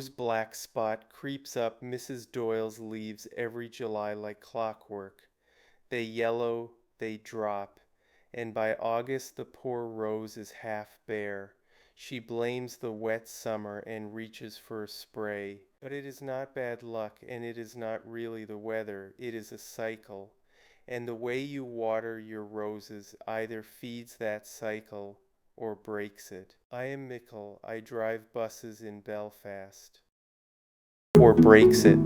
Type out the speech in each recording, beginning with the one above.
rose black spot creeps up Mrs. Doyle's leaves every July like clockwork. They yellow, they drop, and by August the poor rose is half bare. She blames the wet summer and reaches for a spray. But it is not bad luck, and it is not really the weather, it is a cycle. And the way you water your roses either feeds that cycle or breaks it. I am Mickle, I drive buses in Belfast. Or breaks it.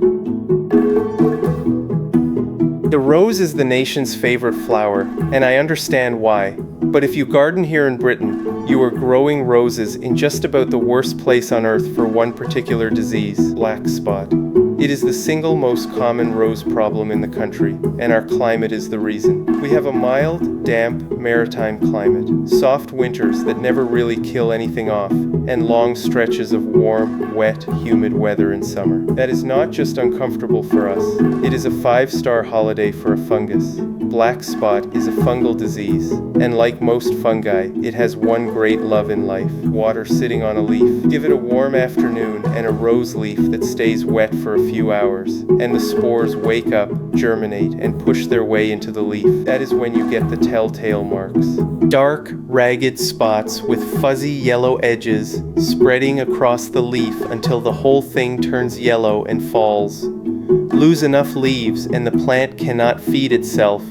The rose is the nation's favorite flower, and I understand why. But if you garden here in Britain, you are growing roses in just about the worst place on earth for one particular disease, black spot. It is the single most common rose problem in the country, and our climate is the reason. We have a mild, damp, maritime climate, soft winters that never really kill anything off, and long stretches of warm, wet, humid weather in summer. That is not just uncomfortable for us, it is a 5-star holiday for a fungus. Black spot is a fungal disease, and like most fungi, it has one great love in life: water sitting on a leaf. Give it a warm afternoon and a rose leaf that stays wet for a few hours, and the spores wake up, germinate, and push their way into the leaf. That is when you get the telltale marks. Dark, ragged spots with fuzzy yellow edges spreading across the leaf until the whole thing turns yellow and falls. Lose enough leaves and the plant cannot feed itself,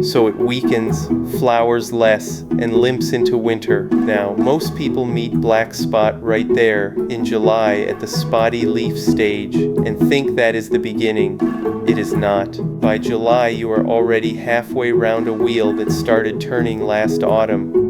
so it weakens, flowers less, and limps into winter. Now, most people meet black spot right there in July at the spotty leaf stage and think that is the beginning. It is not. By July, you are already halfway round a wheel that started turning last autumn.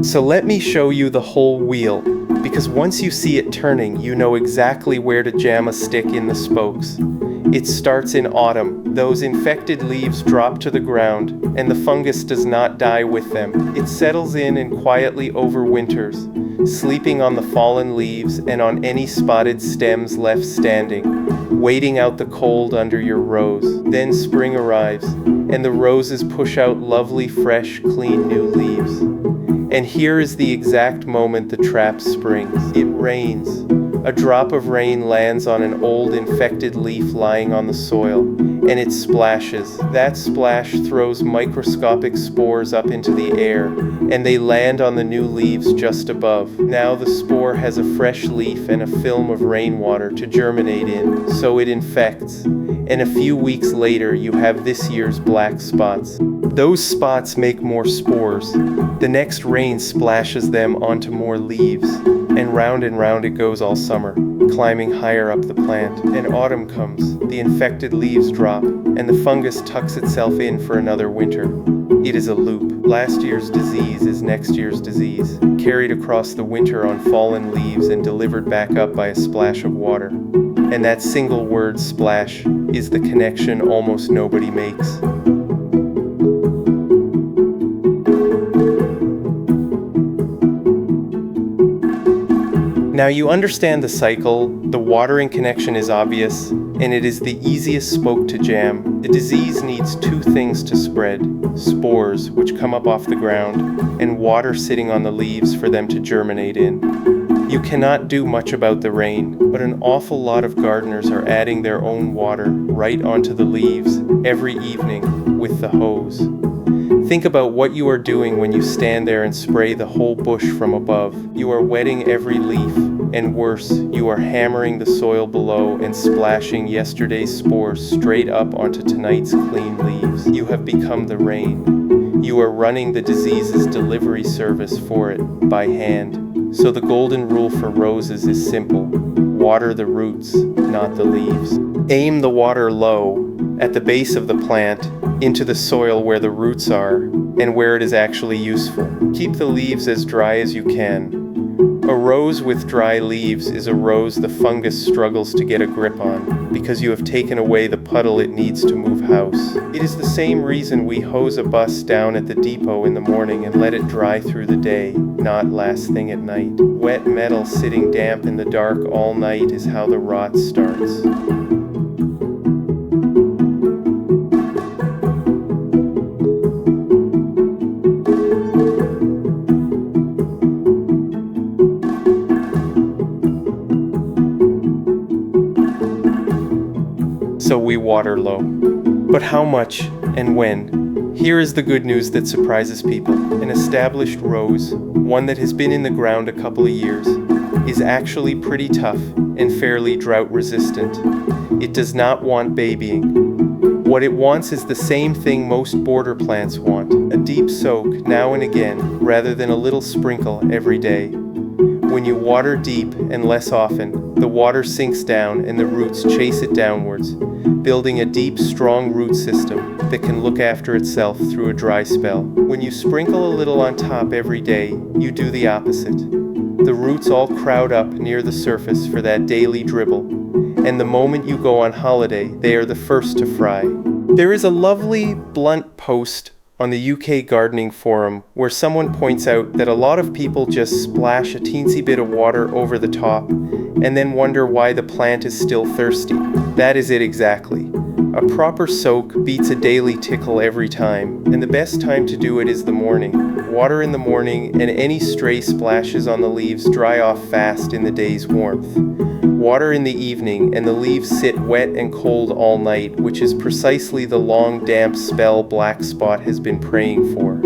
So let me show you the whole wheel, because once you see it turning, you know exactly where to jam a stick in the spokes. It starts in autumn. Those infected leaves drop to the ground, and the fungus does not die with them. It settles in and quietly overwinters, sleeping on the fallen leaves and on any spotted stems left standing, waiting out the cold under your rose. Then spring arrives, and the roses push out lovely, fresh, clean new leaves. And here is the exact moment the trap springs. It rains. A drop of rain lands on an old infected leaf lying on the soil, and it splashes. That splash throws microscopic spores up into the air, and they land on the new leaves just above. Now the spore has a fresh leaf and a film of rainwater to germinate in, so it infects. And a few weeks later, you have this year's black spots. Those spots make more spores. The next rain splashes them onto more leaves, and round it goes all summer, climbing higher up the plant. And autumn comes, the infected leaves drop, and the fungus tucks itself in for another winter. It is a loop. Last year's disease is next year's disease, carried across the winter on fallen leaves and delivered back up by a splash of water. And that single word, splash, is the connection almost nobody makes. Now you understand the cycle, the watering connection is obvious, and it is the easiest spoke to jam. The disease needs two things to spread: spores, which come up off the ground, and water sitting on the leaves for them to germinate in. You cannot do much about the rain, but an awful lot of gardeners are adding their own water right onto the leaves every evening with the hose. Think about what you are doing when you stand there and spray the whole bush from above. You are wetting every leaf, and worse, you are hammering the soil below and splashing yesterday's spores straight up onto tonight's clean leaves. You have become the rain. You are running the disease's delivery service for it by hand. So the golden rule for roses is simple: water the roots, not the leaves. Aim the water low, at the base of the plant, into the soil where the roots are, and where it is actually useful. Keep the leaves as dry as you can. A rose with dry leaves is a rose the fungus struggles to get a grip on, because you have taken away the puddle it needs to move house. It is the same reason we hose a bus down at the depot in the morning and let it dry through the day, not last thing at night. Wet metal sitting damp in the dark all night is how the rot starts. water low. But how much and when? Here is the good news that surprises people. An established rose, one that has been in the ground a couple of years, is actually pretty tough and fairly drought resistant. It does not want babying. What it wants is the same thing most border plants want, a deep soak now and again, rather than a little sprinkle every day. When you water deep and less often, the water sinks down and the roots chase it downwards, building a deep, strong root system that can look after itself through a dry spell. When you sprinkle a little on top every day, you do the opposite. The roots all crowd up near the surface for that daily dribble, and the moment you go on holiday, they are the first to fry. There is a lovely, blunt post on the UK gardening forum where someone points out that a lot of people just splash a teensy bit of water over the top and then wonder why the plant is still thirsty. That is it exactly. A proper soak beats a daily tickle every time, and the best time to do it is the morning. Water in the morning and any stray splashes on the leaves dry off fast in the day's warmth. Water in the evening and the leaves sit wet and cold all night, which is precisely the long damp spell Black Spot has been praying for.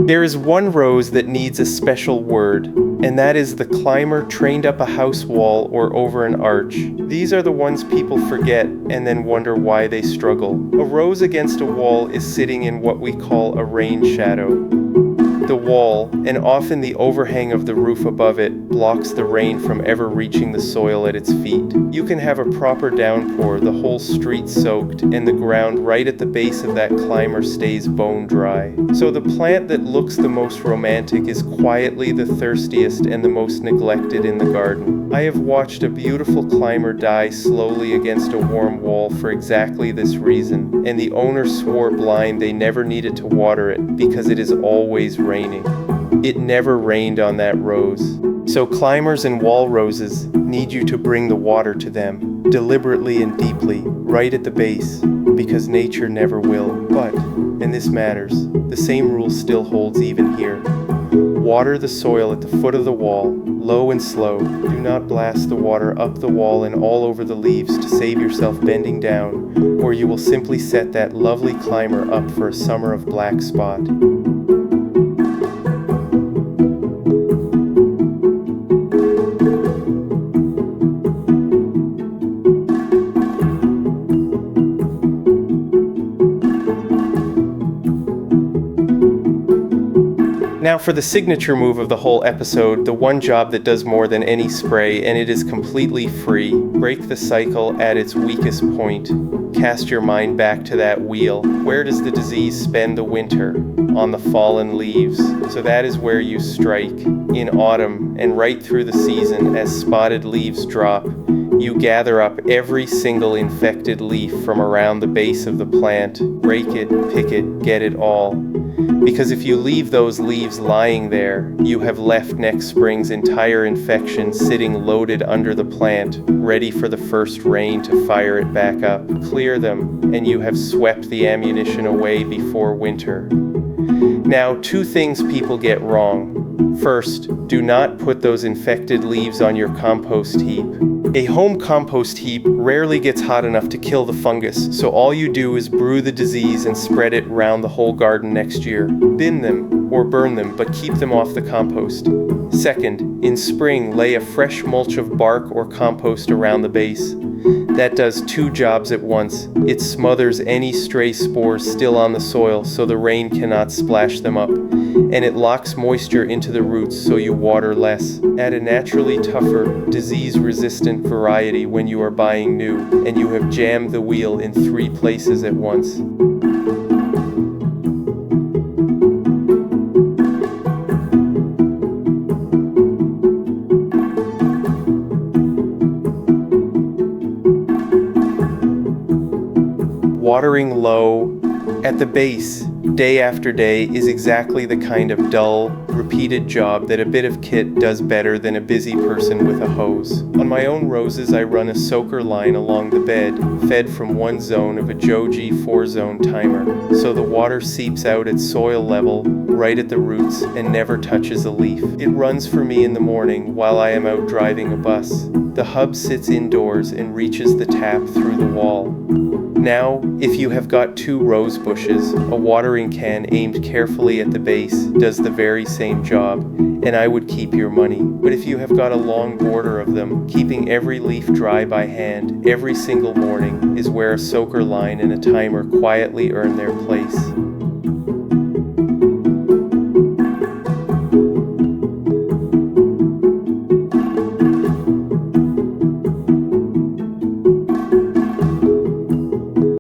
There is one rose that needs a special word, and that is the climber trained up a house wall or over an arch. These are the ones people forget and then wonder why they struggle. A rose against a wall is sitting in what we call a rain shadow. The wall, and often the overhang of the roof above it, blocks the rain from ever reaching the soil at its feet. You can have a proper downpour, the whole street soaked, and the ground right at the base of that climber stays bone dry. So the plant that looks the most romantic is quietly the thirstiest and the most neglected in the garden. I have watched a beautiful climber die slowly against a warm wall for exactly this reason, and the owner swore blind they never needed to water it because it is always raining. It never rained on that rose. So climbers and wall roses need you to bring the water to them, deliberately and deeply, right at the base, because nature never will. But, and this matters, the same rule still holds even here. Water the soil at the foot of the wall, low and slow. Do not blast the water up the wall and all over the leaves to save yourself bending down, or you will simply set that lovely climber up for a summer of Black Spot. Now for the signature move of the whole episode, the one job that does more than any spray, and it is completely free. Break the cycle at its weakest point. Cast your mind back to that wheel. Where does the disease spend the winter? On the fallen leaves. So that is where you strike. In autumn, and right through the season, as spotted leaves drop, you gather up every single infected leaf from around the base of the plant, rake it, pick it, get it all. Because if you leave those leaves lying there, you have left next spring's entire infection sitting loaded under the plant, ready for the first rain to fire it back up. Clear them, and you have swept the ammunition away before winter. Now, two things people get wrong. First, do not put those infected leaves on your compost heap. A home compost heap rarely gets hot enough to kill the fungus, so all you do is brew the disease and spread it around the whole garden next year. Bin them or burn them, but keep them off the compost. Second, in spring, lay a fresh mulch of bark or compost around the base. That does two jobs at once. It smothers any stray spores still on the soil so the rain cannot splash them up, and it locks moisture into the roots so you water less. Add a naturally tougher, disease-resistant variety when you are buying new, and you have jammed the wheel in 3 places at once. Watering low, At the base, day after day is exactly the kind of dull, repeated job that a bit of kit does better than a busy person with a hose. On my own roses I run a soaker line along the bed, fed from one zone of a Johgee 4-zone timer, so the water seeps out at soil level, right at the roots, and never touches a leaf. It runs for me in the morning while I am out driving a bus. The hub sits indoors and reaches the tap through the wall. Now, if you have got 2 rose bushes, a watering can aimed carefully at the base does the very same job, and I would keep your money. But if you have got a long border of them, keeping every leaf dry by hand every single morning is where a soaker line and a timer quietly earn their place.